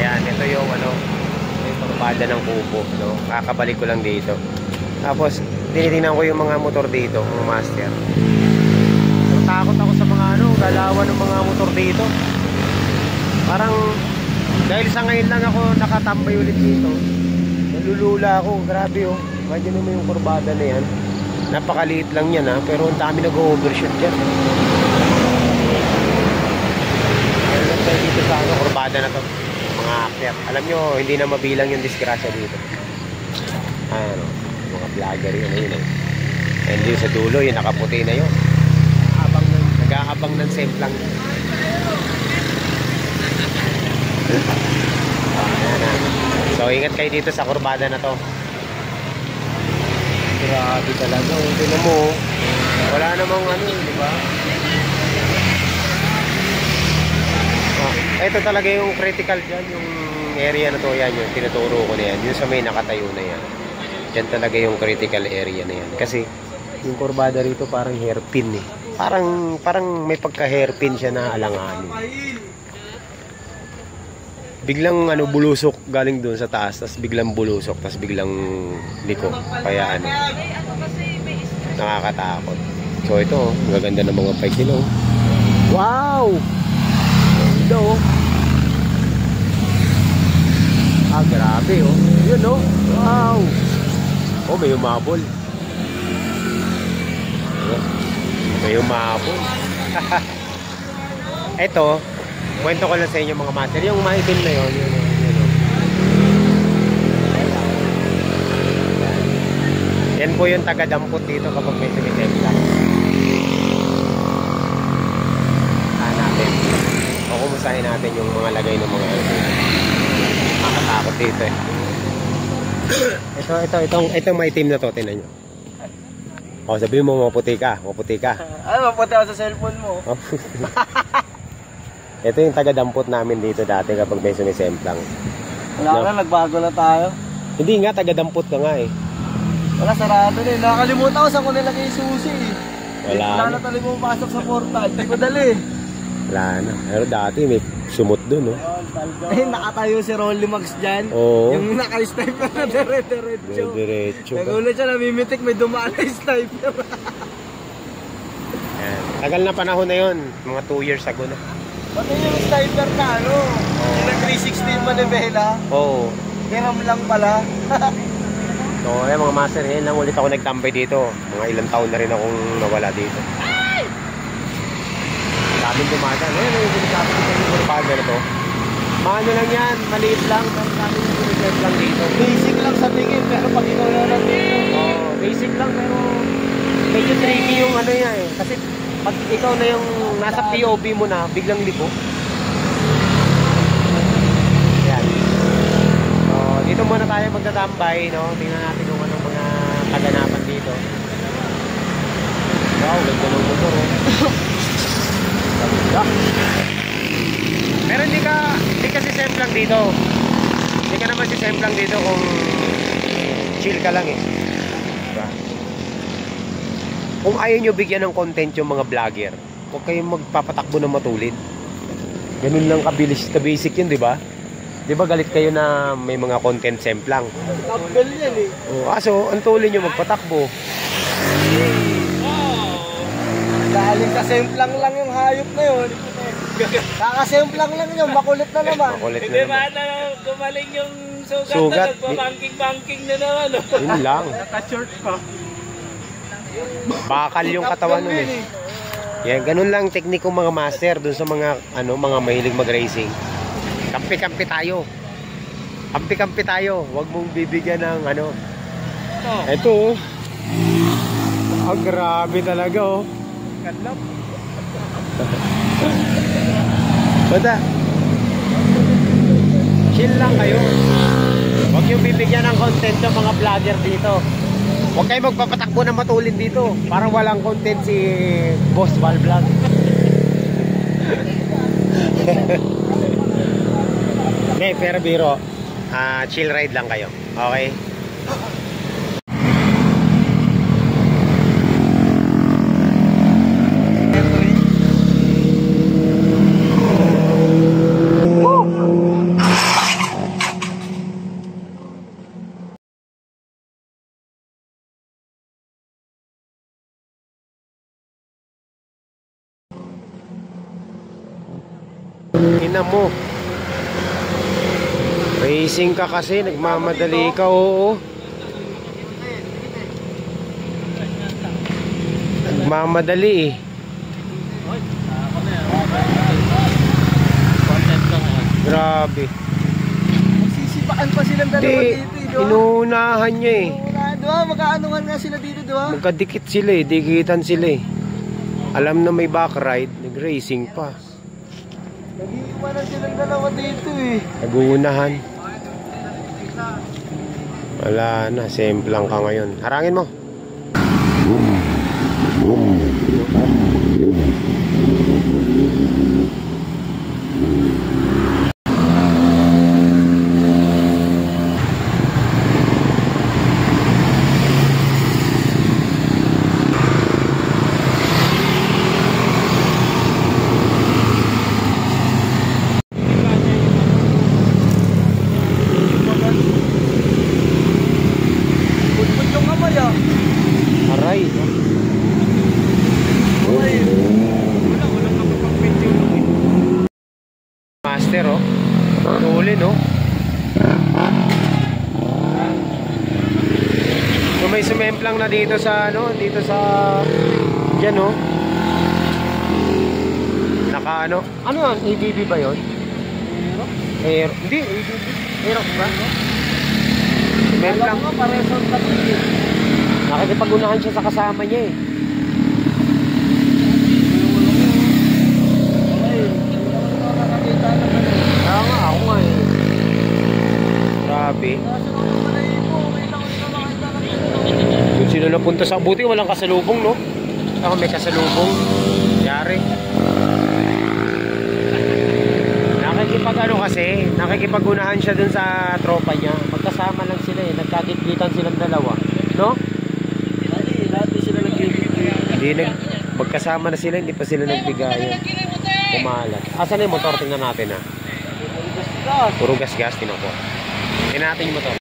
Ayan, ito yung ano, yung kurbada ng kubo, no? Kakabalik ko lang dito. Tapos, tinitingnan ko yung mga motor dito, mga master. Takot ako sa mga ano, galawan ng mga motor dito. Parang, dahil sa ngayon lang ako nakatambay ulit dito, nalulula ako, grabe oh. Imagine mo yung kurbada na yan. Napakaliit lang yan ha, pero ang dami nag-overshoot dyan. Ayan tayo dito sa ano, kurbada na to. Mga akyat. Alam nyo, hindi na mabilang yung disgrasya dito. Ayan o, mga vlogger yun, ayun o. And yun sa dulo, yung nakaputi na yun. Nag-aabang ng semplang. So, ingat kayo dito sa kurbada na to. Grabe talaga. Tingnan mo, wala namang ano, di ba? Ito talaga yung critical dyan, yung area na to, yan yung tinuturo ko na yan, yung sa may nakatayo na yan. Dyan talaga yung critical area na yan. Kasi yung kurbada rito parang hairpin eh. Parang may pagka-hairpin siya na alanganin. Biglang ano, bulusok galing doon sa taas, tapos biglang bulusok, tapos biglang liko. Kaya ano, nakakatakot. So ito, magaganda ng mga bike nila. Wow! Ganda oh. Ah, grabe oh. Yun oh. Wow! Oh, may humabol. May humabol. Ito, kwento ko lang sa inyo mga master. Yung maitim na yun, yun. Yan po yung taga-dampot dito kapag may sumitempla. Natin. O kumustahin natin yung mga lagay ng mga makatakot dito eh. Ito maitim na to, tinan nyo. O, sabihin mo maputi ka. Ay, maputi ako sa cellphone mo. Ito yung taga-dampot namin dito dati kapag may sumisemplang. Wala na, nagbago na tayo. Hindi nga, taga-dampot ka nga eh. Wala, sarado na eh. Nakakalimutan ko saan ko nilagay yung susi eh. Wala na tali mo pasok sa portal. Hindi ko dali. Wala na. Pero dati may sumot dun, no? Eh, nakatayo si Rolly Max dyan. Oo. Yung naka-sniper na dire-diretso. Diretso. Nagulat siya, namimitik, may dumaan na sniper. Yan. Tagal na panahon na yun. Mga 2 years ago na. Pati yung sniper na ano, yung nag-360 manibela. Oo. Hiram lang pala. So, ayan mga master, ngayon lang ulit ako nagtambay dito. Mga ilang taon na rin akong nawala dito. Daming dumadaan. Ayan, yung sinasabi ko sa yung kurbada na to. Maano lang yan, maliit lang. Pero daming siniserve lang dito. Basic lang sa tingin, pero pag ikaw na natin. Oo, basic lang, pero medyo tricky yung ano yan eh. Kasi pag ikaw na yung nasa POV mo na, biglang liko. Yan. So, dito muna tayo magtatambay, no? Tingnan natin kung anong mga kaganapan dito. Wow, ganda ng motor, oh. Ganda. Pero hindi ka sisemplang dito. Hindi ka naman sisemplang dito kung chill ka lang eh. Diba? Kung ayaw nyo bigyan ng content yung mga vlogger, huwag kayong magpapatakbo ng matulid. Ganun lang kabilis, ka-basic yun, diba? Diba galit kayo na may mga content semplang? Tabel yan eh. So, antulin nyo magpatakbo. Galing kasemplang lang yung hayop na yun. Kakasemplang lang yun, makulit na naman. Makulit na Hindi naman. ba gumaling yung sugat, Sugat. na nagpa-banking na naman. Yun lang. Naka-short pa. Bakal yung katawan nun eh. Yan, ganun lang teknik ng mga master dun sa mga mga mahilig mag-racing. Kampi-kampi tayo. Kampi-kampi tayo. Huwag mong bibigyan ng Ito oh. Grabe talaga oh. Kadlap. Bada. Chill lang kayo. Huwag yung bibigyan ng content ng mga vlogger dito. Huwag kayo magpapatakbo ng matulin dito. Parang walang content si Boss Val Vlog. Okay, pero biro. Chill ride lang kayo. Okay? ina mo. Racing ka kasi, nagmamadali ka, oo. Nagmamadali eh. Grabe. Magsisipakan pa silang dalawa Di, dito, di ba? inuunahan niya eh. Di ba? Magkaanuhan nga sila dito, di ba? Magkadikit sila eh, dikitan sila eh. Alam na may backride, nag-racing pa. Nag-iiwanan silang dalawa dito eh. Naguunahan. Wala na, semplang ka ngayon. Harangin mo. Putput yung kamay ah. Aray. Master oh. Huli no. So may sumemplang na dito sa ano, dito sa diyan oh. Naka ano? Ano yan? ABB ba 'yon? Aero. Hindi, ABB. Aero ba? Sumemplang. Alam mo, paresong tabi eh. Nakikipag-unahan siya sa kasama niya eh. Ay, hindi naman ako nakakita naman eh. Kaya nga, ako nga eh. Grabe. Nasa loob ng balahibo, may lang ako nakakita naman. Kung sino napunta sa buti, walang kasalubong, no? Ako may kasalubong. Yari. Nakikipag-ano kasi, nakikipag-unahan siya dun sa tropa niya. Magkasama lang sila eh. Nagkagitgitan silang dalawa. No? Dati sila nag-ibig. Hindi magkasama na sila, hindi pa sila nagbigayan. Kumalat. Asan na yung motor? Tingnan natin ha. Gas. Puro gas-gas, tinuko. Tingnan natin yung motor.